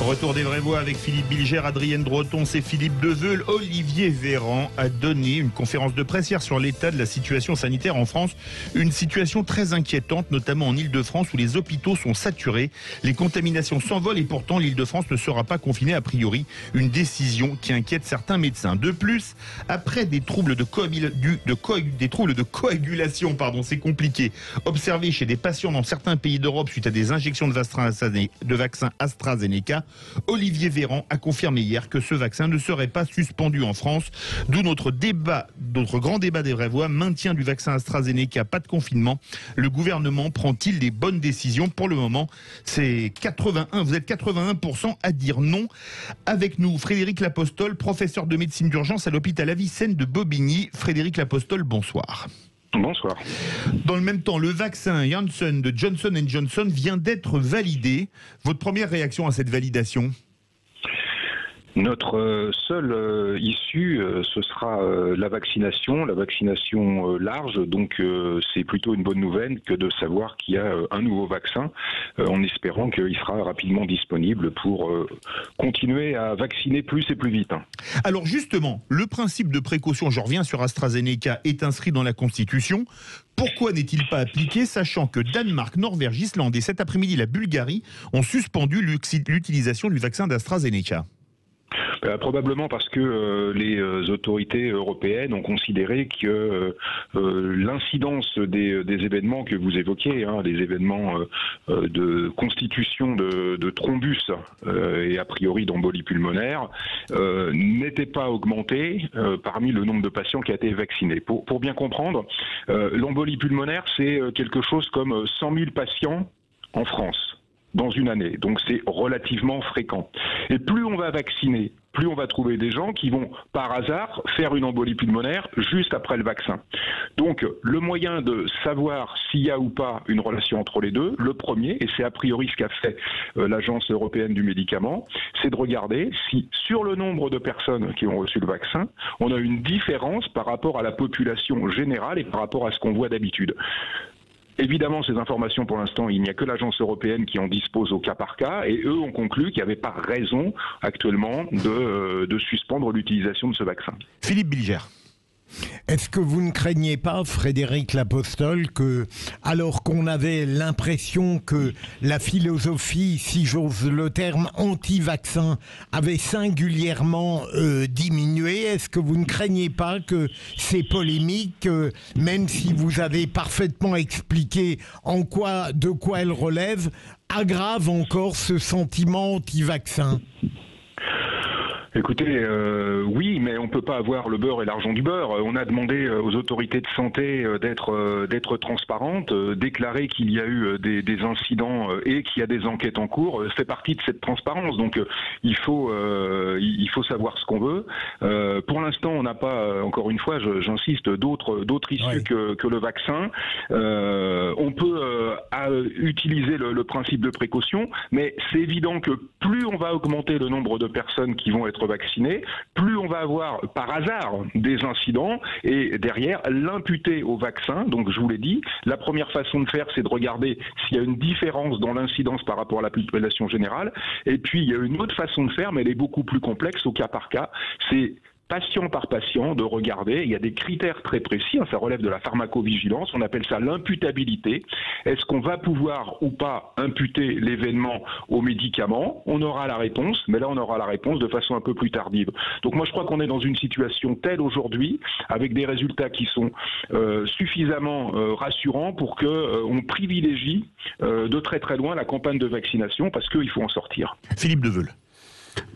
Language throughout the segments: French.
Retour des vraies voix avec Philippe Bilger, Adrienne Breton, c'est Philippe Deveul. Olivier Véran a donné une conférence de presse hier sur l'état de la situation sanitaire en France. Une situation très inquiétante, notamment en Ile-de-France où les hôpitaux sont saturés. Les contaminations s'envolent et pourtant l'Ile-de-France ne sera pas confinée a priori. Une décision qui inquiète certains médecins. De plus, après des troubles de coagulation, c'est compliqué, observés chez des patients dans certains pays d'Europe suite à des injections de vaccins AstraZeneca, Olivier Véran a confirmé hier que ce vaccin ne serait pas suspendu en France. D'où notre grand débat des vraies voix, maintien du vaccin AstraZeneca, pas de confinement. Le gouvernement prend-il les bonnes décisions? Pour le moment, c'est 81. Vous êtes 81% à dire non. Avec nous, Frédéric Lapostole, professeur de médecine d'urgence à l'hôpital Avicenne de Bobigny. Frédéric Lapostole, bonsoir. Bonsoir. Dans le même temps, le vaccin Janssen de Johnson & Johnson vient d'être validé. Votre première réaction à cette validation ? Notre seule issue, ce sera la vaccination large. Donc c'est plutôt une bonne nouvelle que de savoir qu'il y a un nouveau vaccin, en espérant qu'il sera rapidement disponible pour continuer à vacciner plus et plus vite. Alors justement, le principe de précaution, je reviens sur AstraZeneca, est inscrit dans la Constitution. Pourquoi n'est-il pas appliqué, sachant que Danemark, Norvège, Islande et cet après-midi la Bulgarie ont suspendu l'utilisation du vaccin d'AstraZeneca ? Probablement parce que les autorités européennes ont considéré que l'incidence des événements que vous évoquez, les événements de constitution de thrombus et a priori d'embolie pulmonaire, n'était pas augmentée parmi le nombre de patients qui a été vaccinés. Pour bien comprendre, l'embolie pulmonaire, c'est quelque chose comme 100 000 patients en France dans une année. Donc c'est relativement fréquent. Et plus on va vacciner, plus on va trouver des gens qui vont, par hasard, faire une embolie pulmonaire juste après le vaccin. Donc, le moyen de savoir s'il y a ou pas une relation entre les deux, le premier, et c'est a priori ce qu'a fait l'Agence européenne du médicament, c'est de regarder si, sur le nombre de personnes qui ont reçu le vaccin, on a une différence par rapport à la population générale et par rapport à ce qu'on voit d'habitude. Évidemment, ces informations, pour l'instant, il n'y a que l'agence européenne qui en dispose au cas par cas, et eux ont conclu qu'il n'y avait pas raison actuellement de suspendre l'utilisation de ce vaccin. Philippe Bilger. Est-ce que vous ne craignez pas, Frédéric Lapostole, que, alors qu'on avait l'impression que la philosophie, si j'ose le terme, anti-vaccin avait singulièrement diminué, est-ce que vous ne craignez pas que ces polémiques, même si vous avez parfaitement expliqué de quoi elles relèvent, aggravent encore ce sentiment anti-vaccin ? Écoutez, oui, mais on peut pas avoir le beurre et l'argent du beurre. On a demandé aux autorités de santé d'être transparentes, déclarer qu'il y a eu des incidents et qu'il y a des enquêtes en cours, fait partie de cette transparence. Donc il faut savoir ce qu'on veut. Pour l'instant, on n'a pas, encore une fois, j'insiste, d'autres issues que le vaccin. On peut utiliser le principe de précaution, mais c'est évident que plus on va augmenter le nombre de personnes qui vont être vaccinés, plus on va avoir par hasard des incidents et derrière l'imputer au vaccin. Donc je vous l'ai dit, la première façon de faire, c'est de regarder s'il y a une différence dans l'incidence par rapport à la population générale. Et puis il y a une autre façon de faire, mais elle est beaucoup plus complexe au cas par cas. C'est patient par patient, de regarder. Il y a des critères très précis, ça relève de la pharmacovigilance, on appelle ça l'imputabilité. Est-ce qu'on va pouvoir ou pas imputer l'événement au médicament? On aura la réponse, mais là on aura la réponse de façon un peu plus tardive. Donc moi je crois qu'on est dans une situation telle aujourd'hui, avec des résultats qui sont suffisamment rassurants pour qu'on privilégie de très très loin la campagne de vaccination, parce qu'il faut en sortir. Philippe Deveul.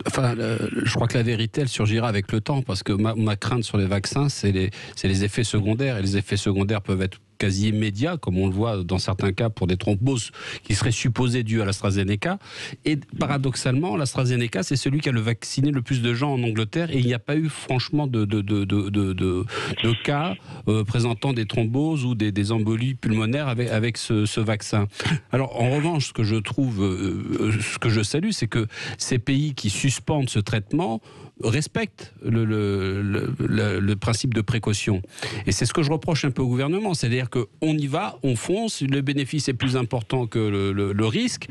Enfin, je crois que la vérité, elle surgira avec le temps, parce que ma crainte sur les vaccins, c'est les effets secondaires, et les effets secondaires peuvent être quasi immédiat, comme on le voit dans certains cas pour des thromboses qui seraient supposées dues à l'AstraZeneca. Et paradoxalement, l'AstraZeneca, c'est celui qui a le vacciné le plus de gens en Angleterre, et il n'y a pas eu franchement de cas présentant des thromboses ou des embolies pulmonaires avec ce vaccin. Alors en revanche, ce que je trouve, ce que je salue, c'est que ces pays qui suspendent ce traitement respectent le principe de précaution. Et c'est ce que je reproche un peu au gouvernement, c'est-à-dire qu'on y va, on fonce, le bénéfice est plus important que le risque.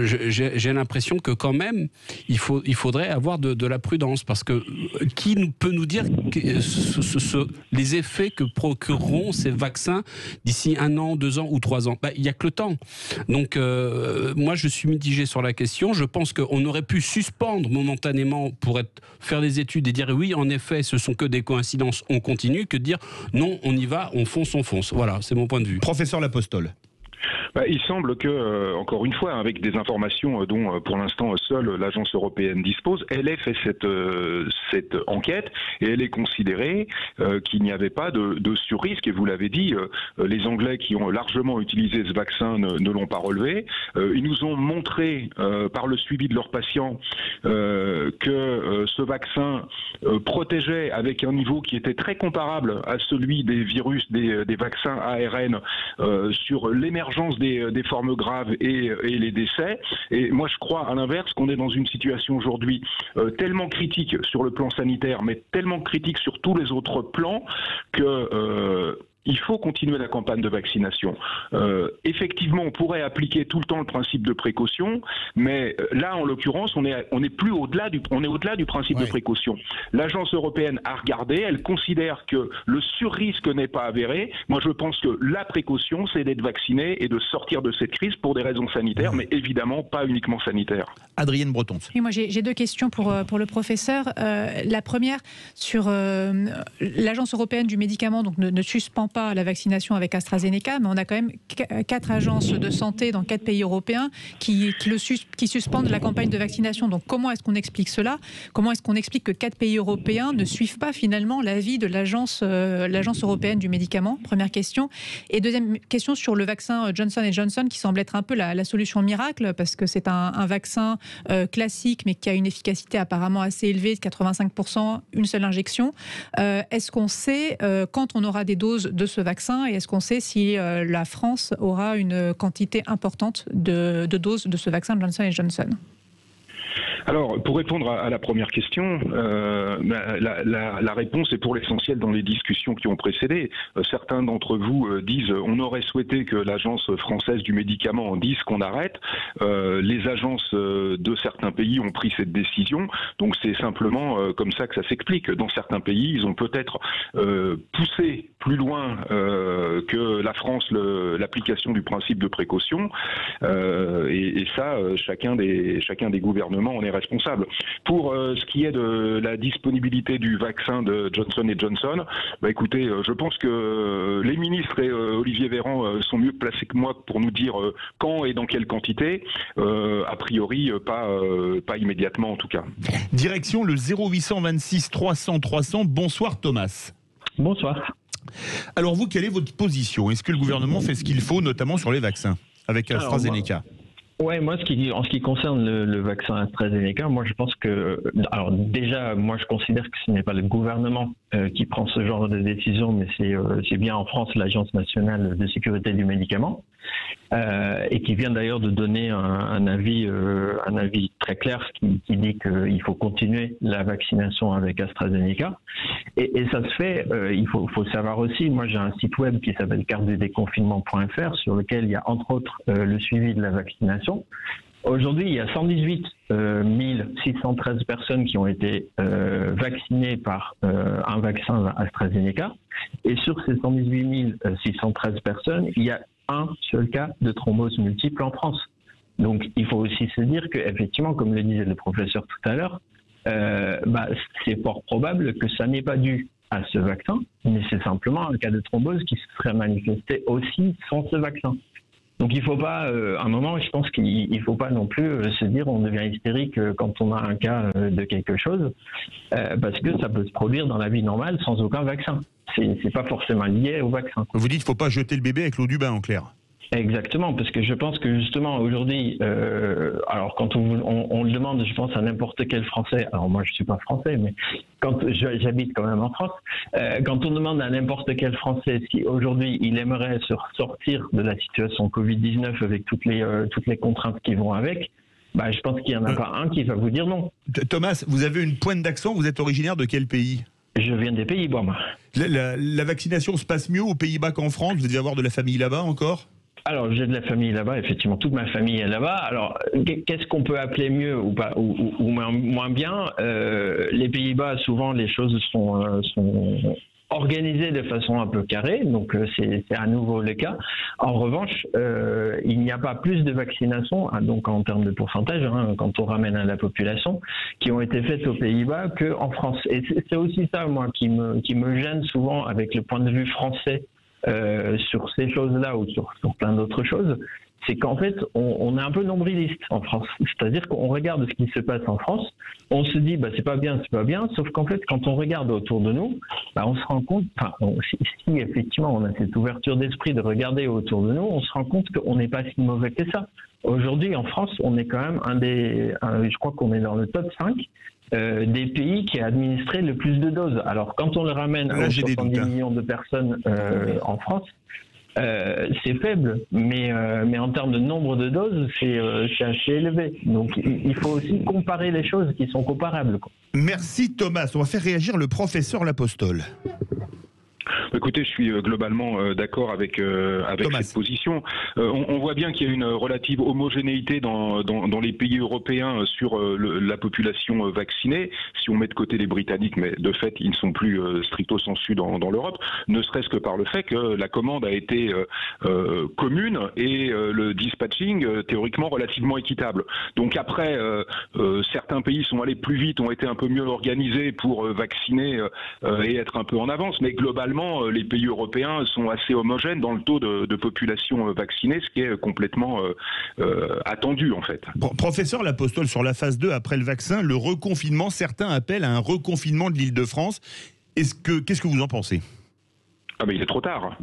J'ai l'impression que quand même, il faudrait avoir de la prudence, parce que qui peut nous dire les effets que procureront ces vaccins d'ici 1 an, 2 ans ou 3 ans? Il n'y a que le temps. Donc, moi, je suis mitigé sur la question. Je pense qu'on aurait pu suspendre momentanément pour faire des études et dire oui, en effet, ce sont que des coïncidences, on continue, que de dire non, on y va, on fonce. Voilà, c'est mon point de vue. Professeur Lapostole. Il semble que, encore une fois, avec des informations dont pour l'instant seule l'agence européenne dispose, elle ait fait cette enquête et elle est considérée qu'il n'y avait pas de sur-risque. Et vous l'avez dit, les Anglais qui ont largement utilisé ce vaccin ne l'ont pas relevé. Ils nous ont montré par le suivi de leurs patients que ce vaccin protégeait avec un niveau qui était très comparable à celui des virus, des vaccins ARN sur l'émergence des formes graves et les décès. Et moi, je crois, à l'inverse, qu'on est dans une situation aujourd'hui tellement critique sur le plan sanitaire, mais tellement critique sur tous les autres plans que... il faut continuer la campagne de vaccination. Effectivement, on pourrait appliquer tout le temps le principe de précaution, mais là, en l'occurrence, on est plus au-delà du principe de précaution. L'agence européenne a regardé, elle considère que le sur-risque n'est pas avéré. Moi, je pense que la précaution, c'est d'être vacciné et de sortir de cette crise pour des raisons sanitaires, mais évidemment pas uniquement sanitaires. Adrienne Breton. Oui, moi, j'ai 2 questions pour le professeur. La première, sur l'agence européenne du médicament, donc ne suspend pas la vaccination avec AstraZeneca, mais on a quand même 4 agences de santé dans 4 pays européens qui suspendent la campagne de vaccination. Donc comment est-ce qu'on explique cela? Comment est-ce qu'on explique que 4 pays européens ne suivent pas finalement l'avis de l'agence européenne du médicament? Première question. Et deuxième question sur le vaccin Johnson & Johnson, qui semble être un peu la solution miracle, parce que c'est un vaccin classique, mais qui a une efficacité apparemment assez élevée, de 85%, une seule injection. Est-ce qu'on sait quand on aura des doses de ce vaccin, et est-ce qu'on sait si la France aura une quantité importante de doses de ce vaccin Johnson & Johnson? Alors, pour répondre à la première question, la réponse est pour l'essentiel dans les discussions qui ont précédé. Certains d'entre vous disent on aurait souhaité que l'agence française du médicament en dise qu'on arrête. Les agences de certains pays ont pris cette décision, donc c'est simplement comme ça que ça s'explique. Dans certains pays, ils ont peut-être poussé plus loin que la France l'application du principe de précaution, et ça, chacun des gouvernements en est responsable. Pour ce qui est de la disponibilité du vaccin de Johnson & Johnson, écoutez, je pense que les ministres et Olivier Véran sont mieux placés que moi pour nous dire quand et dans quelle quantité. A priori, pas immédiatement en tout cas. Direction le 0826 300 300. Bonsoir Thomas. Bonsoir. Alors vous, quelle est votre position? Est-ce que le gouvernement fait ce qu'il faut, notamment sur les vaccins, avec AstraZeneca? Ouais, moi, en ce qui concerne le vaccin AstraZeneca, moi, je pense que, alors déjà, moi, je considère que ce n'est pas le gouvernement qui prend ce genre de décision, mais c'est bien en France l'Agence nationale de sécurité du médicament, et qui vient d'ailleurs de donner un avis très clair qui dit qu'il faut continuer la vaccination avec AstraZeneca, et ça se fait. Il faut savoir aussi, moi, j'ai un site web qui s'appelle cartedudéconfinement.fr sur lequel il y a entre autres le suivi de la vaccination. Aujourd'hui, il y a 118 613 personnes qui ont été vaccinées par un vaccin AstraZeneca. Et sur ces 118 613 personnes, il y a un seul cas de thrombose multiple en France. Donc, il faut aussi se dire qu'effectivement, comme le disait le professeur tout à l'heure, c'est fort probable que ça n'est pas dû à ce vaccin, mais c'est simplement un cas de thrombose qui se serait manifesté aussi sans ce vaccin. Donc il ne faut pas, à un moment, je pense qu'il ne faut pas non plus se dire on devient hystérique quand on a un cas de quelque chose, parce que ça peut se produire dans la vie normale sans aucun vaccin. C'est pas forcément lié au vaccin. Vous dites qu'il ne faut pas jeter le bébé avec l'eau du bain, en clair. Exactement, parce que je pense que justement aujourd'hui, alors quand on le demande, je pense à n'importe quel Français, alors moi je suis pas français, mais quand j'habite quand même en France, quand on demande à n'importe quel Français si aujourd'hui il aimerait se sortir de la situation Covid-19 avec toutes les contraintes qui vont avec, je pense qu'il n'y en a pas un qui va vous dire non. Thomas, vous avez une pointe d'accent, vous êtes originaire de quel pays ? Je viens des Pays-Bas, moi. La vaccination se passe mieux aux Pays-Bas qu'en France ? Vous devez avoir de la famille là-bas encore ? Alors, j'ai de la famille là-bas, effectivement, toute ma famille est là-bas. Alors, qu'est-ce qu'on peut appeler mieux ou pas, ou moins bien ? Les Pays-Bas, souvent, les choses sont organisées de façon un peu carrée, donc c'est à nouveau le cas. En revanche, il n'y a pas plus de vaccinations, donc en termes de pourcentage, quand on ramène à la population, qui ont été faites aux Pays-Bas qu'en France. Et c'est aussi ça, moi, qui me gêne souvent avec le point de vue français. Sur ces choses-là ou sur plein d'autres choses, c'est qu'en fait, on est un peu nombriliste en France. C'est-à-dire qu'on regarde ce qui se passe en France, on se dit, c'est pas bien, sauf qu'en fait, quand on regarde autour de nous, on se rend compte, si effectivement on a cette ouverture d'esprit de regarder autour de nous, on se rend compte qu'on n'est pas si mauvais que ça. Aujourd'hui, en France, on est quand même je crois qu'on est dans le top 5 des pays qui a administré le plus de doses. Alors, quand on le ramène aux 70 millions de personnes en France, c'est faible, mais en termes de nombre de doses, c'est assez élevé. Donc, il faut aussi comparer les choses qui sont comparables. Merci Thomas. On va faire réagir le professeur L'Apostole. Écoutez, je suis globalement d'accord avec cette position. On voit bien qu'il y a une relative homogénéité dans les pays européens sur la population vaccinée. Si on met de côté les Britanniques, mais de fait, ils ne sont plus stricto sensu dans l'Europe, ne serait-ce que par le fait que la commande a été commune et le dispatching théoriquement relativement équitable. Donc après, certains pays sont allés plus vite, ont été un peu mieux organisés pour vacciner et être un peu en avance, mais globalement, les pays européens sont assez homogènes dans le taux de population vaccinée, ce qui est complètement attendu en fait. Professeur L'Apostole, sur la phase 2 après le vaccin, le reconfinement, certains appellent à un reconfinement de l'Île-de-France. Qu'est-ce que vous en pensez ? Il est trop tard.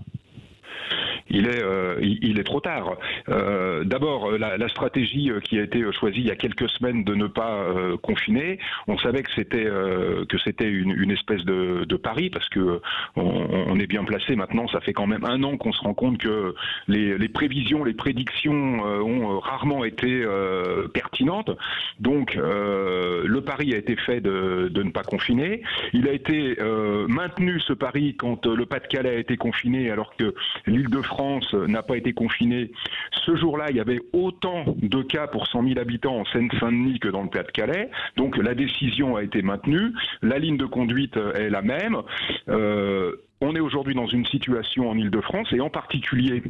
Il est trop tard. D'abord, la stratégie qui a été choisie il y a quelques semaines de ne pas confiner, on savait que c'était une espèce de pari parce que on est bien placé maintenant. Ça fait quand même 1 an qu'on se rend compte que les prévisions, les prédictions ont rarement été pertinentes. Donc, le pari a été fait de ne pas confiner. Il a été maintenu ce pari quand le Pas-de-Calais a été confiné alors que l'Île-de-France n'a pas été confinée. Ce jour-là, il y avait autant de cas pour 100 000 habitants en Seine-Saint-Denis que dans le Pas-de-Calais. Donc la décision a été maintenue. La ligne de conduite est la même. On est aujourd'hui dans une situation en Île-de-France et en particulier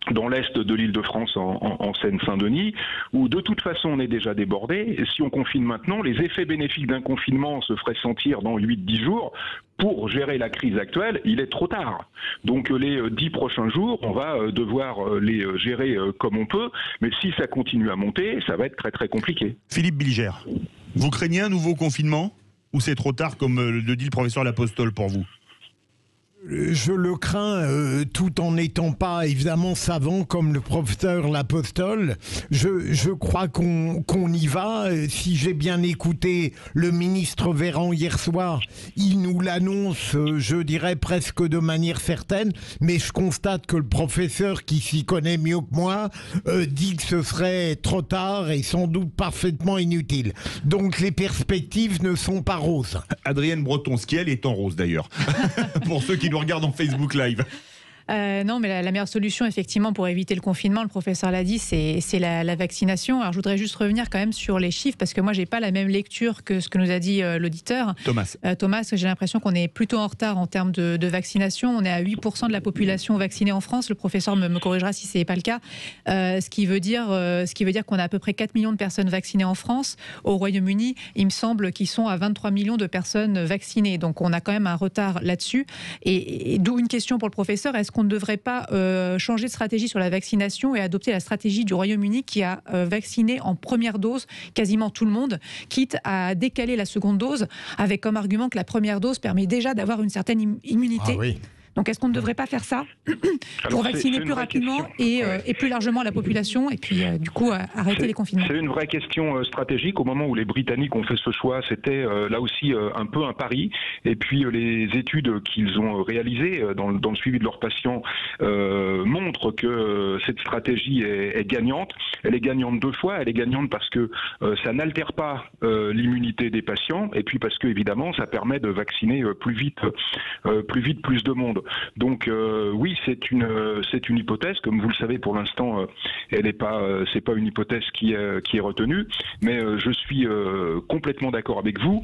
dans l'est de l'Île-de-France, en Seine-Saint-Denis, où de toute façon on est déjà débordé. Et si on confine maintenant, les effets bénéfiques d'un confinement se feraient sentir dans 8-10 jours. Pour gérer la crise actuelle, il est trop tard. Donc les 10 prochains jours, on va devoir les gérer comme on peut. Mais si ça continue à monter, ça va être très très compliqué. Philippe Bilger, vous craignez un nouveau confinement ? Ou c'est trop tard, comme le dit le professeur L'Apostole, pour vous ? Je le crains, tout en n'étant pas évidemment savant comme le professeur L'Apostole. Je crois qu'on y va. Si j'ai bien écouté le ministre Véran hier soir, il nous l'annonce, je dirais presque de manière certaine, mais je constate que le professeur, qui s'y connaît mieux que moi, dit que ce serait trop tard et sans doute parfaitement inutile. Donc les perspectives ne sont pas roses. Adrienne Breton-Squiel est en rose d'ailleurs, pour ceux qui nous regardent en Facebook Live. Non, mais la meilleure solution, effectivement, pour éviter le confinement, le professeur l'a dit, c'est la vaccination. Alors, je voudrais juste revenir quand même sur les chiffres, parce que moi, j'ai pas la même lecture que ce que nous a dit l'auditeur. Thomas, j'ai l'impression qu'on est plutôt en retard en termes de vaccination. On est à 8% de la population vaccinée en France. Le professeur me corrigera si ce n'est pas le cas. Ce qui veut dire qu'on a à peu près 4 millions de personnes vaccinées en France. Au Royaume-Uni, il me semble qu'ils sont à 23 millions de personnes vaccinées. Donc, on a quand même un retard là-dessus. Et d'où une question pour le professeur. Est-ce qu'on ne devrait pas changer de stratégie sur la vaccination et adopter la stratégie du Royaume-Uni qui a vacciné en première dose quasiment tout le monde, quitte à décaler la seconde dose, avec comme argument que la première dose permet déjà d'avoir une certaine immunité. Ah oui. Donc est-ce qu'on ne devrait pas faire ça pour vacciner plus rapidement et plus largement la population et puis du coup arrêter les confinements? C'est une vraie question stratégique. Au moment où les Britanniques ont fait ce choix, c'était là aussi un peu un pari. Et puis les études qu'ils ont réalisées dans le suivi de leurs patients montrent que cette stratégie est gagnante. Elle est gagnante deux fois. Elle est gagnante parce que ça n'altère pas l'immunité des patients et puis parce que évidemment ça permet de vacciner plus vite plus de monde. Donc oui, c'est une hypothèse. Comme vous le savez, pour l'instant, elle n'est pas c'est pas une hypothèse qui est retenue, mais je suis complètement d'accord avec vous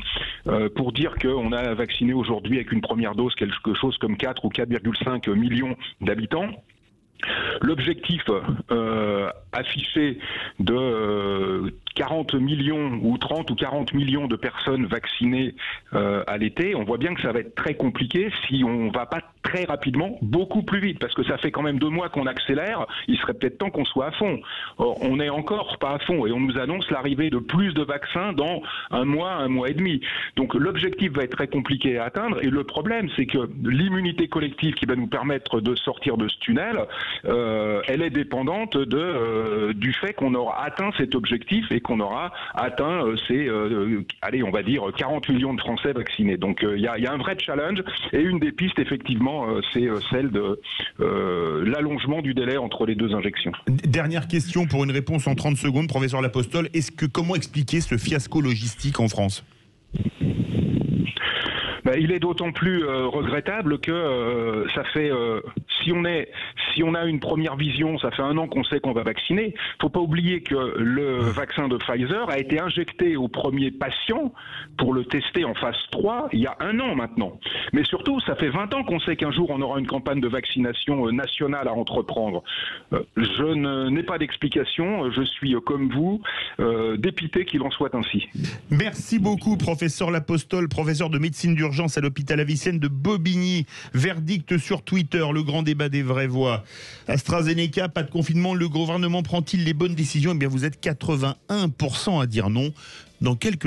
pour dire qu'on a vacciné aujourd'hui avec une première dose quelque chose comme 4 ou 4,5 millions d'habitants. L'objectif affiché de 40 millions ou 30 ou 40 millions de personnes vaccinées à l'été, on voit bien que ça va être très compliqué si on ne va pas très rapidement, beaucoup plus vite, parce que ça fait quand même 2 mois qu'on accélère, il serait peut-être temps qu'on soit à fond. Or, on n'est encore pas à fond et on nous annonce l'arrivée de plus de vaccins dans 1 mois et demi. Donc l'objectif va être très compliqué à atteindre et le problème c'est que l'immunité collective qui va nous permettre de sortir de ce tunnel, elle est dépendante du fait qu'on aura atteint cet objectif et qu'on aura atteint ces, on va dire 40 millions de Français vaccinés. Donc il y a un vrai challenge et une des pistes effectivement c'est celle de l'allongement du délai entre les 2 injections. Dernière question pour une réponse en 30 secondes, professeur Lapostole. Comment expliquer ce fiasco logistique en France ? Il est d'autant plus regrettable que ça fait si on a une première vision, ça fait 1 an qu'on sait qu'on va vacciner. Faut pas oublier que le vaccin de Pfizer a été injecté au premier patient pour le tester en phase 3 il y a 1 an maintenant. Mais surtout, ça fait 20 ans qu'on sait qu'un jour on aura une campagne de vaccination nationale à entreprendre. Je n'ai pas d'explication. Je suis comme vous dépité qu'il en soit ainsi. Merci beaucoup, professeur Lapostole, professeur de médecine d'urgence à l'hôpital Avicenne de Bobigny. Verdict sur Twitter, le grand débat des vraies voix. AstraZeneca, pas de confinement, le gouvernement prend-il les bonnes décisions ? Eh bien, vous êtes 81% à dire non. Dans quelques